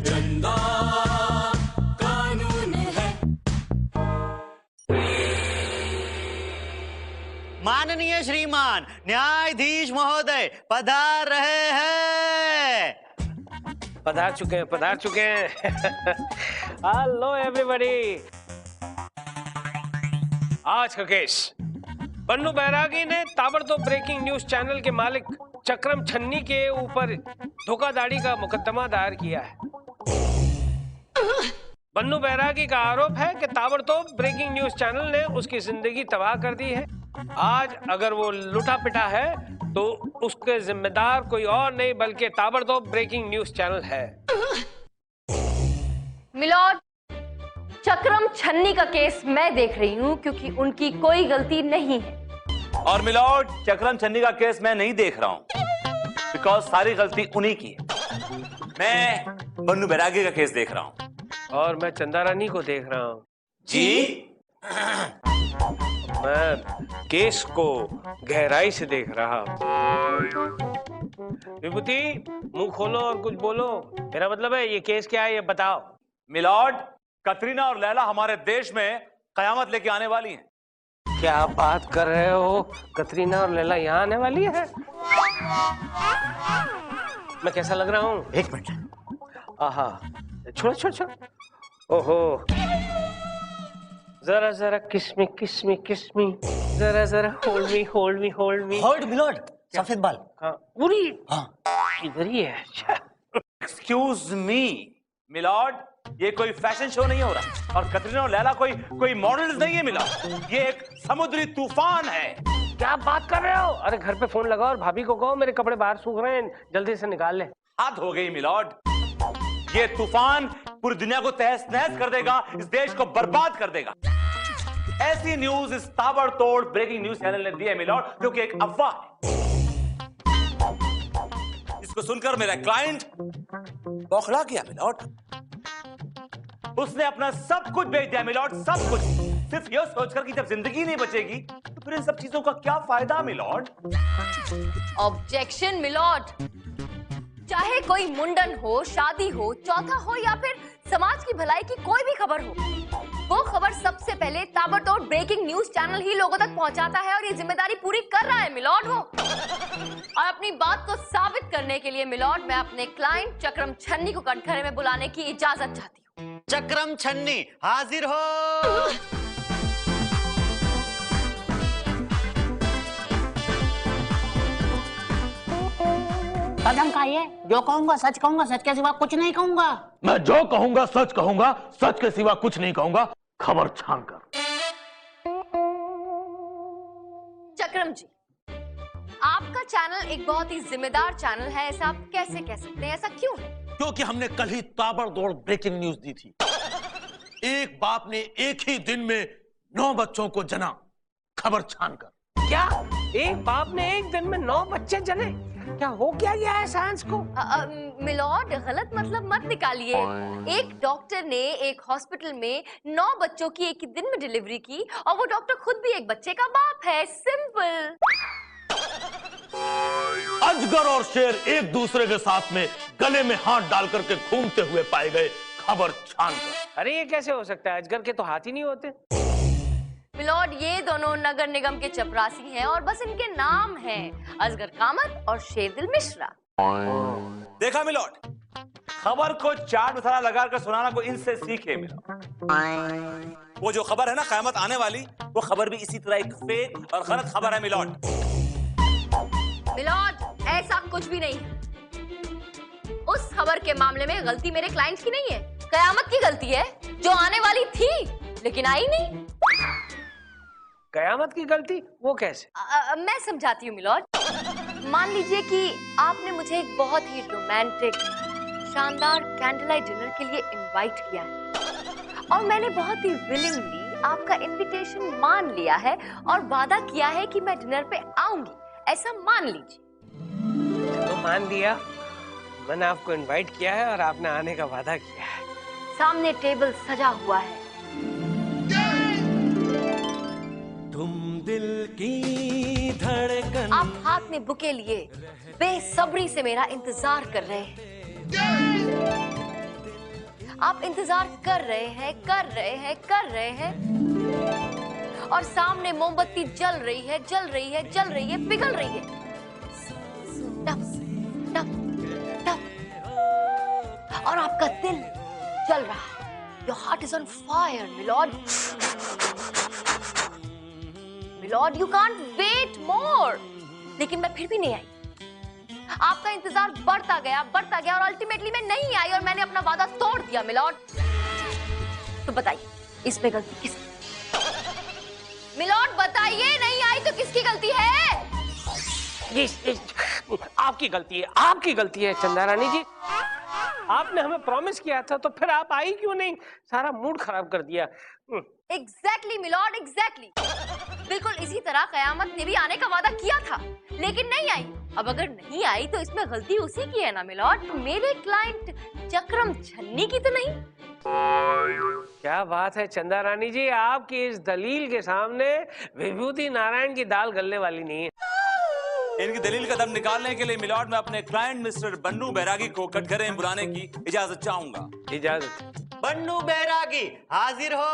गंदा कानून है। माननीय श्रीमान न्यायाधीश महोदय पधार रहे हैं। पधार चुके हैं हेलो एवरीबॉडी। आज का केस, बन्नू बैरागी ने ताबड़तोड़ ब्रेकिंग न्यूज चैनल के मालिक चक्रम छन्नी के ऊपर धोखाधड़ी का मुकदमा दायर किया है। बन्नू बैरागी का आरोप है कि ताबड़तोड़ ब्रेकिंग न्यूज चैनल ने उसकी जिंदगी तबाह कर दी है। आज अगर वो लुटा पिटा है तो उसके जिम्मेदार कोई और नहीं बल्कि ताबड़तोड़ ब्रेकिंग न्यूज चैनल है। मिलॉर्ड, चक्रम छन्नी का केस मैं देख रही हूँ क्योंकि उनकी कोई गलती नहीं है। और मिलॉर्ड, चक्रम छन्नी का केस मैं नहीं देख रहा हूँ बिकॉज सारी गलती उन्हीं की है। मैं बन्नू बैरागी का केस देख रहा हूँ। और मैं चंदा रानी को देख रहा हूँ। जी मैं केस को गहराई से देख रहा हूँ। विभूति, मुंह खोलो और कुछ बोलो। मेरा मतलब है ये केस क्या है ये बताओ। मिलॉर्ड, कतरीना और लैला हमारे देश में कयामत लेके आने वाली हैं। क्या बात कर रहे हो? कतरीना और लैला यहाँ आने वाली है? मैं कैसा लग रहा हूँ? एक मिनट। आहा, छोड़। ओहो, जरा जरा किस्मी जरा होल्ड मी। होल्ड मिलॉर्ड, सफेद बाल। हाँ, पूरी हाँ। इधर ही है। एक्सक्यूज मी मिलॉर्ड, ये कोई फैशन शो नहीं हो रहा और कतरीना और लैला कोई मॉडल्स नहीं है मिलॉर्ड। ये एक समुद्री तूफान है। क्या बात कर रहे हो? अरे घर पे फोन लगाओ और भाभी को कहो मेरे कपड़े बाहर सूख रहे हैं, जल्दी से निकाल ले। हद हो गई मिलॉर्ड, ये तूफान पूरी दुनिया को तहस नहस कर देगा, इस देश को बर्बाद कर देगा। ऐसी न्यूज इस ताबड़तोड़ ब्रेकिंग न्यूज चैनल ने दी है मिलॉर्ड, जो कि एक अफवाह है। इसको सुनकर मेरा क्लाइंट बौखला गया मिलॉर्ड। उसने अपना सब कुछ बेच दिया मिलॉर्ड, सब कुछ, सिर्फ यह सोचकर कि जब जिंदगी नहीं बचेगी तो फिर इन सब चीजों का क्या फायदा मिलॉर्ड। Objection milord. चाहे कोई मुंडन हो, शादी हो, चौथा हो या फिर समाज की भलाई की कोई भी खबर हो, वो खबर सबसे पहले ताबड़तोड़ ब्रेकिंग न्यूज चैनल ही लोगों तक पहुंचाता है और ये जिम्मेदारी पूरी कर रहा है मिलॉर्ड वो। और अपनी बात को साबित करने के लिए मिलॉर्ड, मैं अपने क्लाइंट चक्रम छन्नी को कटघरे में बुलाने की इजाजत चाहती हूँ। चक्रम छन्नी हाजिर हो। कदम खाइए, जो कहूंगा सच कहूंगा, सच के सिवा कुछ नहीं कहूंगा। मैं जो कहूंगा, सच के सिवा कुछ नहीं कहूंगा। खबर छान कर। चक्रम जी, आपका चैनल एक बहुत ही जिम्मेदार चैनल है, ऐसा आप कैसे कह सकते हैं? ऐसा क्यों है? क्योंकि हमने कल ही ताबड़तोड़ ब्रेकिंग न्यूज दी थी। एक बाप ने एक ही दिन में 9 बच्चों को जना। खबर छान कर। क्या एक बाप ने एक दिन में 9 बच्चे जने? क्या हो क्या गया है साइंस को? मिलॉर्ड, गलत मतलब मत निकालिए। एक डॉक्टर ने एक हॉस्पिटल में 9 बच्चों की एक ही दिन में डिलीवरी की और वो डॉक्टर खुद भी एक बच्चे का बाप है। सिंपल। अजगर और शेर एक दूसरे के साथ में गले में हाथ डाल करके घूमते हुए पाए गए। खबर छान कर। अरे ये कैसे हो सकता है? अजगर के तो हाथ ही नहीं होते। मिलॉर्ड, ये दोनों नगर निगम के चपरासी हैं और बस इनके नाम हैं अजगर कामत और शेरदिल मिश्रा। देखा मिलॉर्ड, खबर को चाट मसाला लगाकर सुनाना को इनसे सीखे मिलॉर्ड। वो जो खबर है ना कयामत आने वाली, वो खबर भी इसी तरह एक फेक और गलत खबर है मिलॉर्ड। मिलॉर्ड, ऐसा कुछ भी नहीं है। उस खबर के मामले में गलती मेरे क्लाइंट की नहीं है, कयामत की गलती है, जो आने वाली थी लेकिन आई नहीं। कयामत की गलती? वो कैसे? मैं समझाती हूँ मिलॉर्ड। मान लीजिए कि आपने मुझे एक बहुत ही रोमांटिक शानदार कैंडल लाइट डिनर के लिए इनवाइट किया है और मैंने बहुत ही विलिंगली आपका इनविटेशन मान लिया है और वादा किया है कि मैं डिनर पे आऊंगी, ऐसा मान लीजिए। तो मान लिया, मैंने आपको इनवाइट किया है और आपने आने का वादा किया है। सामने टेबल सजा हुआ है। तुम दिल की धड़कन। आप हाथ में बुके लिए बेसब्री से मेरा इंतजार कर रहे हैं। आप इंतजार कर रहे हैं, कर रहे हैं, कर रहे हैं, और सामने मोमबत्ती जल रही है, जल रही है, जल रही है, पिघल रही है। टप, टप, टप। और आपका दिल जल रहा है। Your heart is on fire, Milord. Milord, you can't wait more. लेकिन मैं फिर भी नहीं आई। आपका इंतजार बढ़ता गया और अल्टीमेटली मैं नहीं आई और मैंने अपना वादा तोड़ दिया मिलॉर्ड। तो बताइए इसमें गलती किसकी? मिलॉर्ड बताइए, नहीं आई तो किसकी गलती है? आपकी गलती है, आपकी गलती है चंदा रानी जी। आपने हमें प्रॉमिस किया था तो फिर आप आई क्यों नहीं? सारा मूड खराब कर दिया। Exactly my lord, exactly. बिल्कुल इसी तरह कयामत ने भी आने का वादा किया था लेकिन नहीं आई। अब अगर नहीं आई तो इसमें गलती उसी की है ना मिलॉर्ड, मेरे क्लाइंट चक्रम छन्नी की तो नहीं। क्या बात है चंदा रानी जी, आपकी इस दलील के सामने विभूति नारायण की दाल गलने वाली नहीं है। इनकी दलील का दम निकालने के लिए मिलॉर्ड मैं अपने क्लाइंट मिस्टर बन्नू बैरागी को कटघरे में बुलाने की इजाजत चाहूंगा। इजाजत। बन्नू बैरागी हाजिर हो।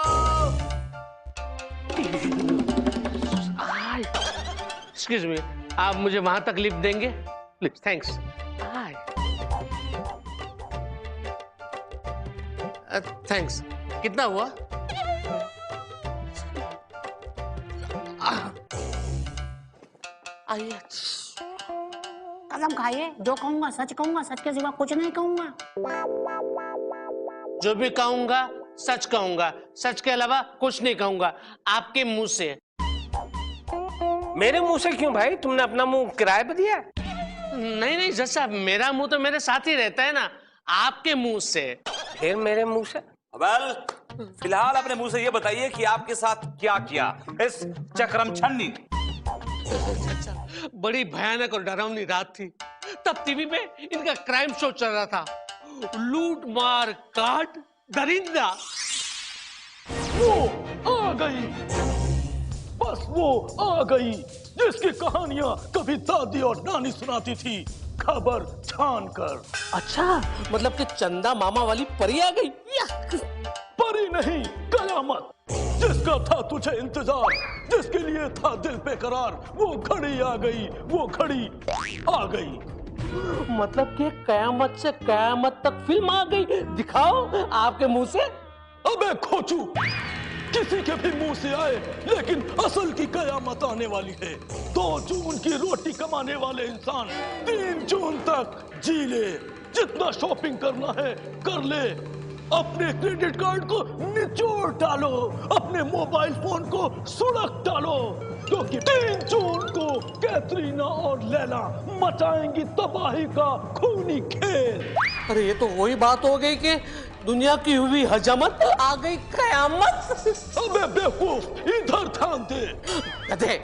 एक्सक्यूज मी, आप मुझे वहां तक लिफ्ट देंगे प्लीज? थैंक्स। थैंक्स। कितना हुआ? आइए। कसम खाइए, जो कहूंगा सच कहूंगा, सच के सिवा कुछ नहीं कहूंगा। जो भी कहूंगा सच कहूंगा, सच के अलावा कुछ नहीं कहूंगा। आपके मुंह से। मेरे मुंह से क्यों भाई? तुमने अपना मुंह किराए पे दिया? नहीं नहीं जज साहब, मेरा मुंह तो मेरे साथ ही रहता है ना। आपके मुंह से। फिर मेरे मुंह से? वेल, फिलहाल अपने मुंह से ये बताइए कि आपके साथ क्या किया इस चक्रम छन्नी ने? बड़ी भयानक और डरावनी रात थी। तब टीवी पे इनका क्राइम शो चल रहा था। लूट मार काट दरिंदा। वो आ गई, बस वो आ गई जिसकी कहानियां कभी दादी और नानी सुनाती थी, खबर छान कर। अच्छा, मतलब कि चंदा मामा वाली परी आ गई? परी नहीं, कयामत। जिसका था तुझे इंतजार, जिसके लिए था दिल बेकरार, वो घड़ी आ गई, वो घड़ी आ गई। मतलब कि कयामत से कयामत तक फिल्म आ गई। दिखाओ आपके मुंह से। अबे खोचू, किसी के भी मुंह से आए, लेकिन असल की कयामत आने वाली है। 2 जून की रोटी कमाने वाले इंसान 3 जून तक जी ले। जितना शॉपिंग करना है कर ले। अपने क्रेडिट कार्ड को निचोड़ डालो, अपने मोबाइल फोन को सुड़क डालो, क्योंकि 3 जून को कैटरीना और लैला मचाएंगी तबाही का खूनी खेल। अरे ये तो वही बात हो गई कि दुनिया की हुई हजामत आ गई कयामत। अबे बेवकूफ, इधर ध्यान दे। गधे।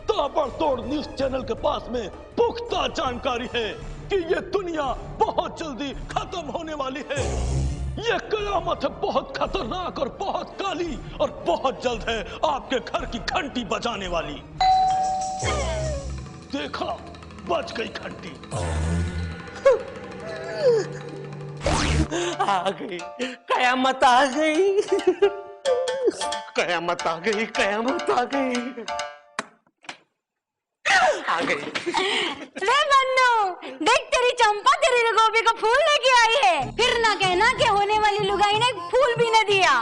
ताबड़तोड़ न्यूज चैनल के पास में पुख्ता जानकारी है कि ये दुनिया बहुत जल्दी खत्म होने वाली है। ये कयामत है बहुत खतरनाक और बहुत काली, और बहुत जल्द है आपके घर की घंटी बजाने वाली। देखा, बज गई घंटी। आ गई कयामत, आ गई कयामत, आ गई कयामत, आ गई आ गई। रे बन्नू, देख तेरी चंपा तेरी गोभी का फूल लेके आई है। फिर ना कहना कि होने वाली लुगाई ने फूल भी न दिया।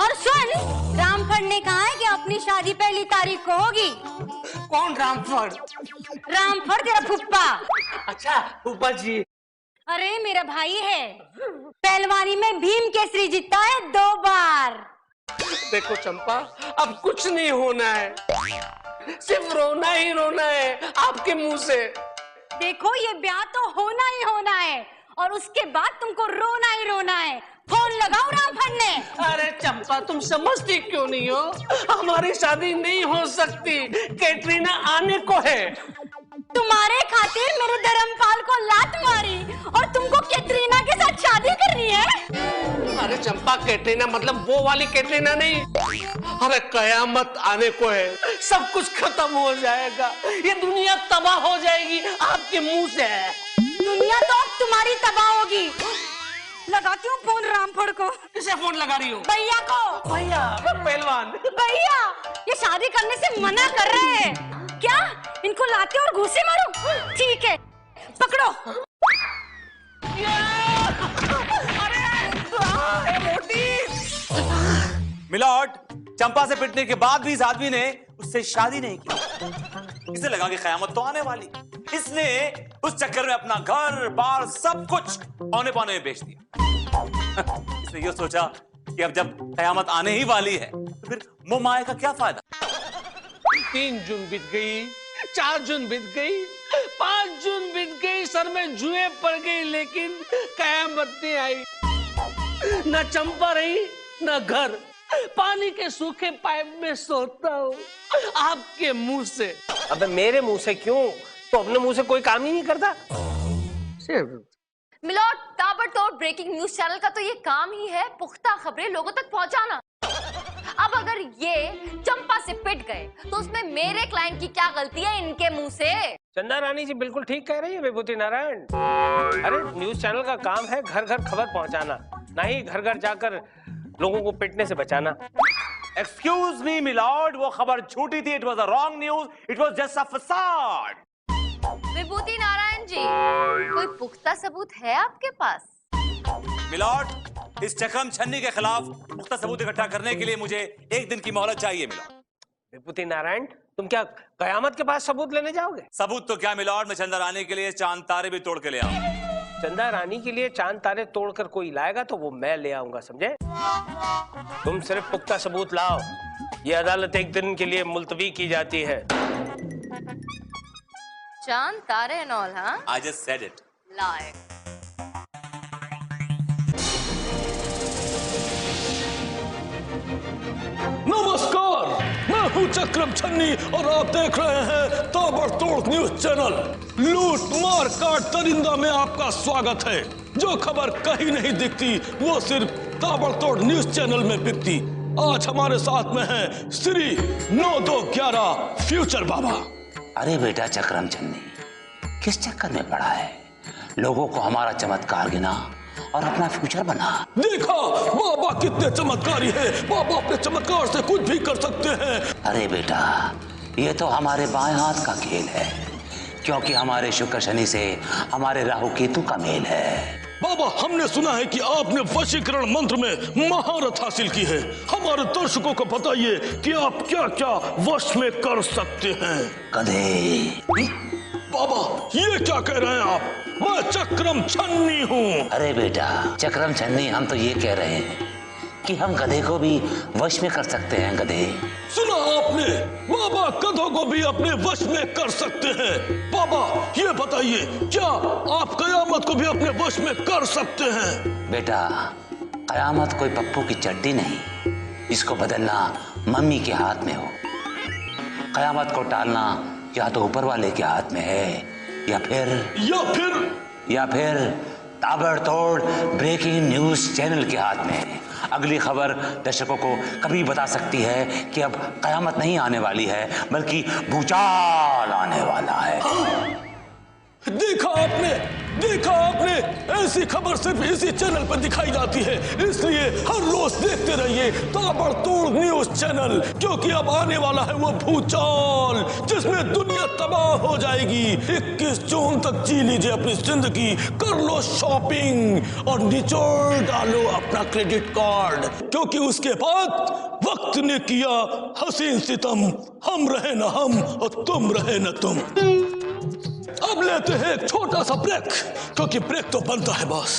और सुन, रामफल ने कहा है कि अपनी शादी 1 तारीख को होगी। कौन रामफल? रामफल तेरा फुप्पा। अच्छा फुप्पा जी। अरे मेरा भाई है, पहलवानी में भीम केसरी जीता है 2 बार। देखो चंपा, अब कुछ नहीं होना है, सिर्फ रोना ही रोना है आपके मुंह से। देखो ये ब्याह तो होना ही होना है, और उसके बाद तुमको रोना ही रोना है। फोन लगाओ रामफल ने। अरे चंपा, तुम समझती क्यों नहीं हो? हमारी शादी नहीं हो सकती, कैटरीना आने को है। तुम्हारे खातिर मेरे धर्मपाल को लात मारी, और तुमको कैटरीना के साथ शादी करनी है? अरे चंपा, कैटरीना मतलब वो वाली कैटरीना नहीं। अरे कयामत आने को है, सब कुछ खत्म हो जाएगा, ये दुनिया तबाह हो जाएगी आपके मुंह से। दुनिया तो अब तुम्हारी तबाह होगी। लगाती हूँ फोन रामफड़ को। किसे फोन लगा रही हो? भैया को। भैया पहलवान। भैया ये शादी करने से मना कर रहे हैं। क्या इनको लाते और घूसे मारो? ठीक है पकड़ो। मिलॉर्ड, चंपा से पिटने के बाद भी इस आदमी ने उससे शादी नहीं की। इसे लगा कि कयामत तो आने वाली, इसने उस चक्कर में अपना घर बार सब कुछ औने पाने में बेच दिया। इसने ये सोचा कि अब जब कयामत आने ही वाली है तो फिर मोह माया का क्या फायदा। 3 जून बीत गई, 4 जून बीत गई, 5 जून बीत गई, सर में जुए पड़ गई, लेकिन कयामत नहीं आई। न चंपा रही न घर, पानी के सूखे पाइप में सोता हूँ आपके मुंह से। अबे मेरे मुंह से क्यों? तो अपने मुंह से कोई काम ही नहीं करता। मिलॉर्ड, ताबड़तोड़ ब्रेकिंग न्यूज चैनल का तो ये काम ही है पुख्ता खबरें लोगों तक पहुंचाना। अब अगर ये चंपा से पिट गए तो उसमें मेरे क्लाइंट की क्या गलती है इनके मुंह से? चंदा रानी जी बिल्कुल ठीक कह रही है विभूति नारायण। अरे न्यूज चैनल का काम है घर घर खबर पहुंचाना, ना ही घर घर जाकर लोगों को पिटने से बचाना। एक्सक्यूज मी मिलॉर्ड, वो खबर झूठी थी। It was a wrong news, it was just a facade. Vibhuti Narayan ji, कोई पुख्ता सबूत है आपके पास? मिलॉर्ड, इस चक्रम छन्नी के खिलाफ पुख्ता सबूत इकट्ठा करने के लिए मुझे 1 दिन की मोहलत चाहिए मिलॉर्ड। विभूति नारायण, तुम क्या कयामत के पास सबूत लेने जाओगे? सबूत तो क्या मिलॉर्ड, मैं चंदा रानी के लिए चांद तारे भी तोड़ के ले आऊंगा। चंदा रानी के लिए चांद तारे तोड़कर कोई लाएगा तो वो मैं ले आऊंगा, समझे? तुम सिर्फ पुख्ता सबूत लाओ। ये अदालत 1 दिन के लिए मुलतवी की जाती है। चांद तारे एंड ऑल, हाँ? I just said it. लाए। नमस्कार, मैं हूं चक्रम छन्नी और आप देख रहे हैं ताबड़तोड़ न्यूज चैनल। लूट मार काट दरिंदा में आपका स्वागत है। जो खबर कहीं नहीं दिखती वो सिर्फ ताबड़तोड़ न्यूज चैनल में बिकती। आज हमारे साथ में है श्री 9211 फ्यूचर बाबा। अरे बेटा चक्रम छन्नी, किस चक्कर में पड़ा है? लोगों को हमारा चमत्कार गिना और अपना फ्यूचर बना। देखा बाबा कितने चमत्कारी है, बाबा अपने चमत्कार से कुछ भी कर सकते हैं। अरे बेटा, ये तो हमारे बाएं हाथ का खेल है, क्योंकि हमारे शुक्र शनि से हमारे राहु केतु का मेल है। बाबा, हमने सुना है कि आपने वशीकरण मंत्र में महारत हासिल की है। हमारे दर्शकों को बताइए कि आप क्या क्या वश में कर सकते हैं। गधे। बाबा, ये क्या कह रहे हैं आप? मैं चक्रम छन्नी हूँ। अरे बेटा चक्रम छन्नी, हम तो ये कह रहे हैं कि हम गधे को भी वश में कर सकते हैं। गधे, सुना आपने? बाबा गधों को भी अपने वश में कर सकते हैं। बाबा ये बताइए, क्या आप कयामत को भी अपने वश में कर सकते हैं? बेटा कयामत कोई पप्पू की चड्डी नहीं, इसको बदलना मम्मी के हाथ में हो। कयामत को टालना या तो ऊपर वाले के हाथ में है या फिर ताबड़तोड़ ब्रेकिंग न्यूज चैनल के हाथ में है। अगली खबर दर्शकों को कभी बता सकती है कि अब कयामत नहीं आने वाली है, बल्कि भूचाल आने वाला है। देखा आपने, ऐसी खबर सिर्फ इसी चैनल पर दिखाई जाती है। इसलिए हर रोज देखते रहिए ताबड़तोड़ न्यूज चैनल, क्योंकि अब आने वाला है वो भूचाल जिसमें दुनिया तबाह हो जाएगी। 21 जून तक जी लीजिए अपनी जिंदगी, कर लो शॉपिंग और निचोड़ डालो अपना क्रेडिट कार्ड, क्योंकि उसके बाद वक्त ने किया हसीन सितम। हम रहे न हम और तुम रहे न तुम। अब लेते हैं एक छोटा सा ब्रेक, क्योंकि ब्रेक तो बनता है बॉस।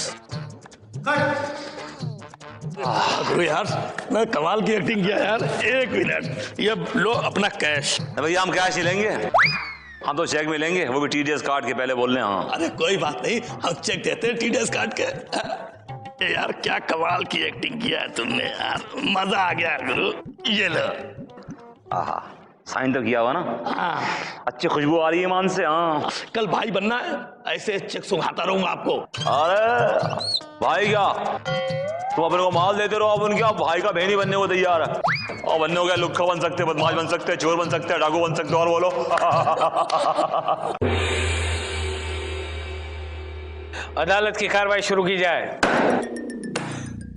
गुरु यार, मैं कमाल की एक्टिंग किया यार। 1 मिनट, ये लो अपना कैश। भैया हम कैश ही लेंगे, हम तो चेक में लेंगे, वो भी टीडीएस कार्ड के पहले बोल रहे हैं। हाँ अरे कोई बात नहीं, हम चेक देते हैं टीडीएस कार्ड के। यार क्या कमाल की एक्टिंग किया है तुमने यार, मजा आ गया गुरु। ये लो। आहा, साइन तो किया हुआ ना? हाँ। अच्छी खुशबू आ रही है मान से। हाँ, कल भाई बनना है, ऐसे चेक सुंघाता रहूंगा आपको। अरे भाई क्या तुम अपने को माल देते रहो, अब उनके आप भाई का बहनी बनने को तैयार है। और बनने हो गया, लुक्खा बन सकते, बदमाश बन सकते, चोर बन सकते, डाकू बन सकते, और बोलो। अदालत की कार्रवाई शुरू की जाए।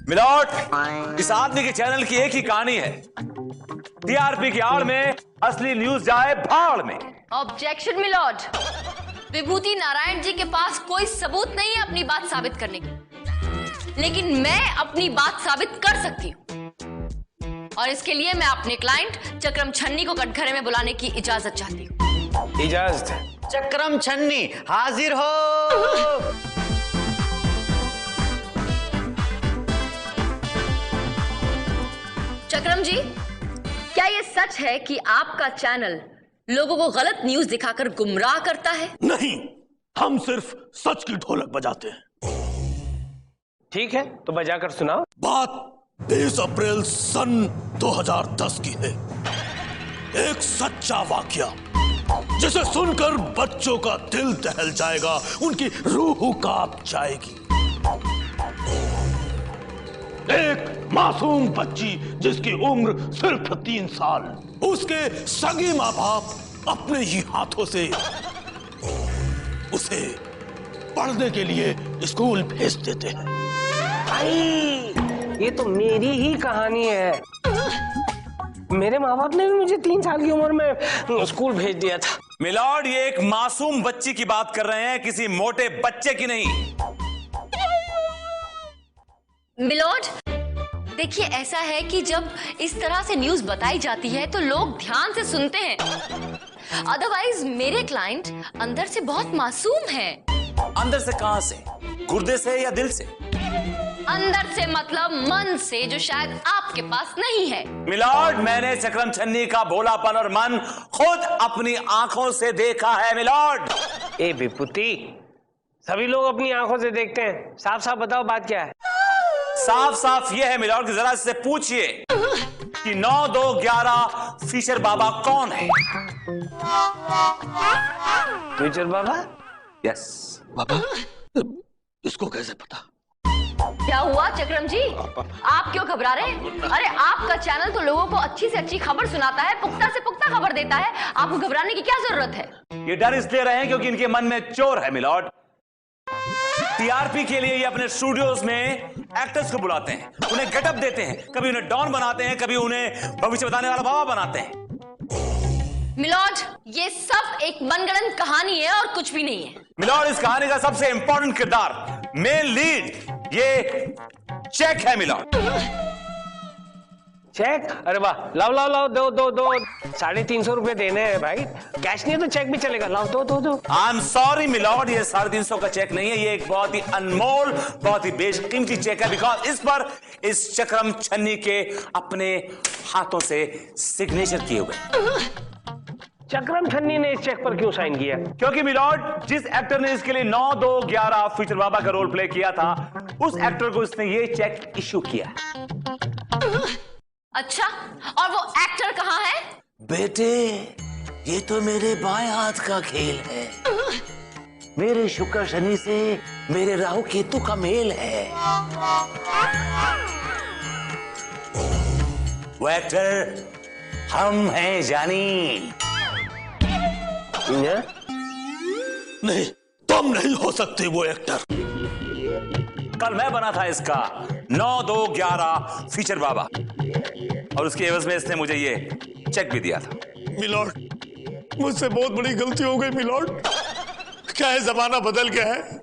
मिलॉर्ड, इस आदमी के चैनल की एक ही कहानी है, टीआरपी की आड़ में असली न्यूज जाए भाड़ में। ऑब्जेक्शन मिलॉर्ड, विभूति नारायण जी के पास कोई सबूत नहीं है अपनी बात साबित करने की, लेकिन मैं अपनी बात साबित कर सकती हूँ और इसके लिए मैं अपने क्लाइंट चक्रम छन्नी को कटघरे में बुलाने की इजाजत चाहती हूँ। इजाजत है। चक्रम छन्नी हाजिर हो। चक्रम जी, क्या ये सच है कि आपका चैनल लोगों को गलत न्यूज दिखाकर गुमराह करता है? नहीं, हम सिर्फ सच की ढोलक बजाते हैं। ठीक है, तो बजाकर सुनाओ। बात 20 अप्रैल सन 2010 की है। एक सच्चा वाकया जिसे सुनकर बच्चों का दिल दहल जाएगा, उनकी रूह कांप जाएगी। एक मासूम बच्ची जिसकी उम्र सिर्फ 3 साल, उसके सगे माँ बाप अपने ही हाथों से उसे पढ़ने के लिए स्कूल भेज देते हैं। भाई, ये तो मेरी ही कहानी है। मेरे माँ बाप ने भी मुझे 3 साल की उम्र में स्कूल भेज दिया था। मिलॉर्ड, ये एक मासूम बच्ची की बात कर रहे हैं, किसी मोटे बच्चे की नहीं। मिलॉर्ड, देखिए ऐसा है कि जब इस तरह से न्यूज बताई जाती है तो लोग ध्यान से सुनते हैं, अदरवाइज मेरे क्लाइंट अंदर से बहुत मासूम हैं। अंदर से कहां से? गुर्दे से या दिल से? अंदर से मतलब मन से, जो शायद आपके पास नहीं है। मिलॉर्ड, मैंने चक्रम छन्नी का भोलापन और मन खुद अपनी आंखों से देखा है। मिलॉर्ड, ए विभूति, सभी लोग अपनी आंखों से देखते हैं। साफ साफ बताओ बात क्या है? साफ साफ ये है मिलॉर्ड कि जरा इससे पूछिए कि 9-2-11 फीचर बाबा कौन है? फीचर बाबा? यस। बाबा, इसको कैसे पता? क्या हुआ चक्रम जी, आप क्यों घबरा रहे हैं? अरे आपका चैनल तो लोगों को अच्छी से अच्छी खबर सुनाता है, पुख्ता से पुख्ता खबर देता है, आपको घबराने की क्या जरूरत है? ये डर इसलिए रहे हैं क्योंकि इनके मन में चोर है मिलॉर्ड। टीआरपी के लिए ये अपने स्टूडियोज में एक्टर्स को बुलाते हैं, उन्हें गेटअप देते हैं, कभी उन्हें डॉन बनाते हैं, कभी उन्हें भविष्य बताने वाला बाबा बनाते हैं। मिलॉर्ड, ये सब एक मनगढ़ंत कहानी है और कुछ भी नहीं है। मिलॉर्ड, इस कहानी का सबसे इंपॉर्टेंट किरदार, मेन लीड, ये चेक है मिलॉर्ड। चेक? अरे वाह, लाओ लाओ लाओ, दो 350 रुपए देने हैं भाई। कैश नहीं है तो चेक भी चलेगा, लाओ दो। आई एम सॉरी मिलॉर्ड, ये 350 का चेक नहीं है, ये एक बहुत ही अनमोल, बहुत ही बेशकीमती चेक है, बिकॉज इस पर इस चक्रम छन्नी के अपने हाथों से सिग्नेचर किए हुए। चक्रम छन्नी ने इस चेक पर क्यों साइन किया? क्योंकि मिलॉर्ड, जिस एक्टर ने इसके लिए 9-2-11 फीचर बाबा का रोल प्ले किया था, उस एक्टर को इसने ये चेक इश्यू किया। अच्छा, और वो एक्टर कहाँ है? बेटे, ये तो मेरे बाएं हाथ का खेल है। मेरे शुक्र शनि से मेरे राहु केतु का मेल है। वो एक्टर हम हैं जानी। नहीं, तुम नहीं हो सकते वो एक्टर। कल मैं बना था इसका 9-2-11 फीचर बाबा, और उसके एवज में इसने मुझे ये चेक भी दिया था। मिलॉर्ड, मुझसे बहुत बड़ी गलती हो गई मिलॉर्ड। क्या है, जमाना बदल गया है।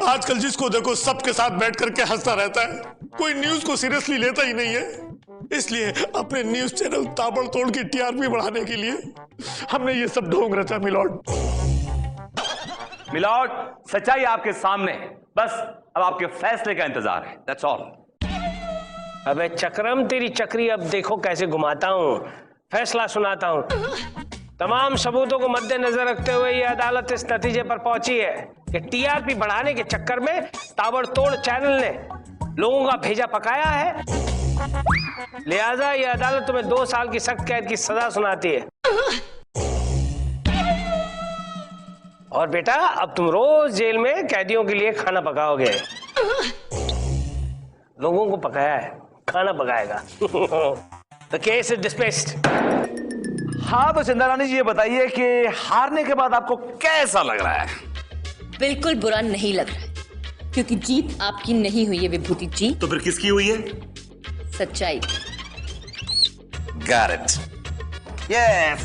आजकल जिसको देखो सबके साथ बैठ करके हंसता रहता है, कोई न्यूज को सीरियसली लेता ही नहीं है। इसलिए अपने न्यूज चैनल ताबड़तोड़ की टीआरपी बढ़ाने के लिए हमने ये सब ढोंग रचा मिलॉर्ड। मिलॉर्ड, सच्चाई आपके सामने है, बस अब आपके फैसले का इंतजार है, दैट्स ऑल। अबे चक्रम, तेरी चक्री अब देखो कैसे घुमाता हूँ, फैसला सुनाता हूँ। तमाम सबूतों को मद्देनजर रखते हुए ये अदालत इस नतीजे पर पहुंची है कि टीआरपी बढ़ाने के चक्कर में ताबड़तोड़ चैनल ने लोगों का भेजा पकाया है, लिहाजा ये अदालत तुम्हें 2 साल की सख्त कैद की सजा सुनाती है। और बेटा, अब तुम रोज जेल में कैदियों के लिए खाना पकाओगे। लोगों को पकाया है, खाना पकाएगा। The case is dismissed। हाँ, तो चंदा रानी जी, ये बताइए कि हारने के बाद आपको कैसा लग रहा है? बिल्कुल बुरा नहीं लग रहा है, क्योंकि जीत आपकी नहीं हुई है विभूति जी। तो फिर किसकी हुई है? सच्चाई। Got it. Yes.